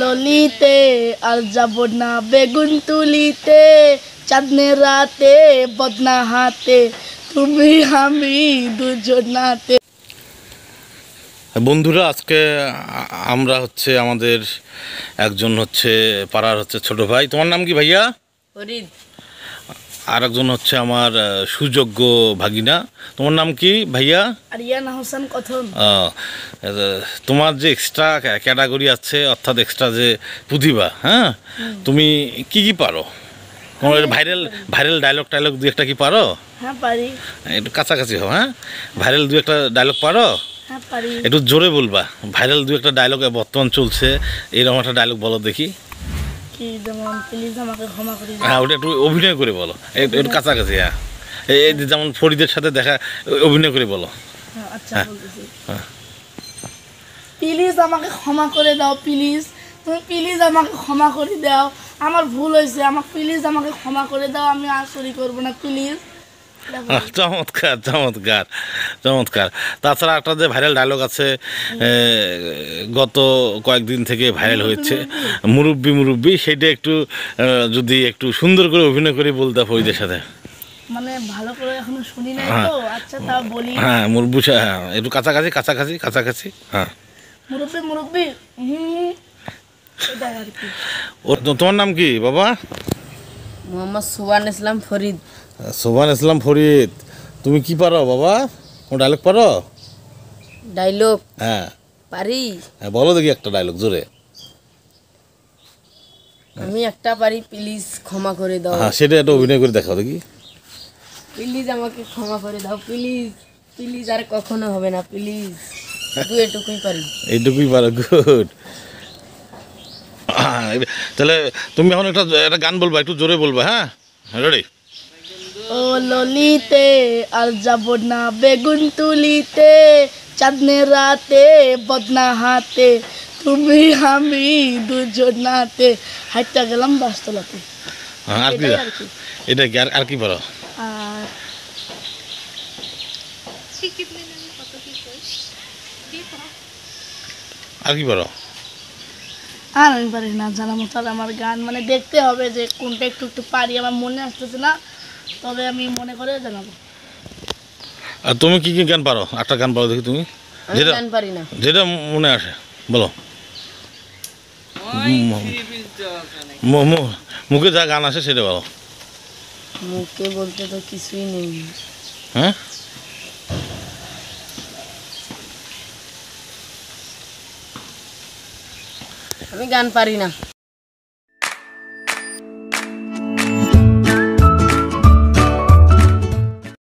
ললিতে আর যাব না বেগুন তুলিতে, চাঁদনের রাতে বদনা হাতে তুমি আমি দুজনাতে। বন্ধুরা, আজকে আমরা হচ্ছে আমাদের একজন হচ্ছে পাড়ার হচ্ছে ছোট ভাই। তোমার নাম কি ভাইয়া? ফরিদ। আর একজন হচ্ছে আমার সুযোগ্য ভাগিনা। তোমার নাম কি ভাইয়া? আরিয়ানা হোসেন কথন। তোমার যে এক্সট্রা ক্যাটাগরি আছে, অর্থাৎ এক্সট্রা যে প্রতিভা, হ্যাঁ, তুমি কি কি পারো? তোমার ভাইরাল ভাইরাল ডায়লগ দু একটা কি পারো? হ্যাঁ পারি। একটু কাছাকাছি হও। হ্যাঁ, ভাইরাল দু একটা ডায়লগ পারো? হ্যাঁ পারি। একটু জোরে বলবা। ভাইরাল দু একটা ডায়লগ বর্তমান চলছে, এইরকম একটা ডায়লগ বলো দেখি। কি যেমন প্লিজ আমাকে ক্ষমা করে দাও। হ্যাঁ, ওটা একটু অভিনয় করে বলো, একটু কাছাকাছি। হ্যাঁ, এই যেমন ফরিদের সাথে দেখা, অভিনয় করে বলো। আচ্ছা বলতেছি। হ্যাঁ। প্লিজ আমাকে ক্ষমা করে দাও, প্লিজ তুমি প্লিজ আমাকে ক্ষমা করে দাও, আমার ভুল হয়েছে, আমাকে প্লিজ আমাকে ক্ষমা করে দাও, আমি আর চুরি করবো না প্লিজ। চমৎকার চমৎকার চমৎকার। তাছাড়া একটা যে ভাইরাল ডায়লগ আছে, গত কয়েকদিন থেকে ভাইরাল হয়েছে, মুরব্বি মুরব্বি, সেটা একটু যদি একটু সুন্দর করে অভিনয় করে বলতে ফরিদের সাথে। মানে ভালো করে এখনো শুনি নাই তো। আচ্ছা তা বলি। হ্যাঁ, মুরব্বি, হ্যাঁ, একটু কাছাকাছি কাছাকাছি কাছাকাছি। হ্যাঁ, মুরব্বি মুরব্বি এটা আর কি। তোমার নাম কি বাবা? মোহাম্মদ সুবহান ইসলাম ফরিদ। সোবান ইসলাম ফরিদ, তুমি কি পারো বাবা? কোনো ডায়লগ পারো? ডায়লগ হ্যাঁ পারি, হ্যাঁ, বলো দেখি একটা ডায়লগ জোরে। আমি একটা পারি, প্লিজ ক্ষমা করে দাও। হ্যাঁ, সেটা একটা অভিনয় করে দেখাও দেখি। প্লিজ আমাকে ক্ষমা করে দাও, প্লিজ প্লিজ, আর কখনো হবে না, প্লিজ। শুধু এটুকুই পারি। এইটুকুই পারো, গুড। তাহলে তুমি এখন একটা গান বলবা, একটু জোরে বলবা। হ্যাঁ, রেডি? ও ললিতে আর যাব না বেগুন তুলিতে, চাঁদনের রাতে বদনা হাতে তুমি আমি দুজনাতে। হাইটা গেলাম বাসতলাতে। হ্যাঁ, আর কি? এটাই আর কি। এটা কি আর কি পারো? আর আর কি পারো? আর আমি পারি না জানা মতো। আর আমার গান মানে দেখতে হবে যে কোনটা একটু একটু পারি, আমার মনে আসতেছে না, তবে আমি মনে করে জানাবো। আর তুমি কি কি গান পারো? একটা গান বলো দেখি তুমি, আমি যেটা গান পারি না। যেটা মনে আসে বলো। মুখে যা গান আসে সেটা বলো। মুখে বলতে তো কিছুই নেই। হ্যাঁ, আমি গান পারি না।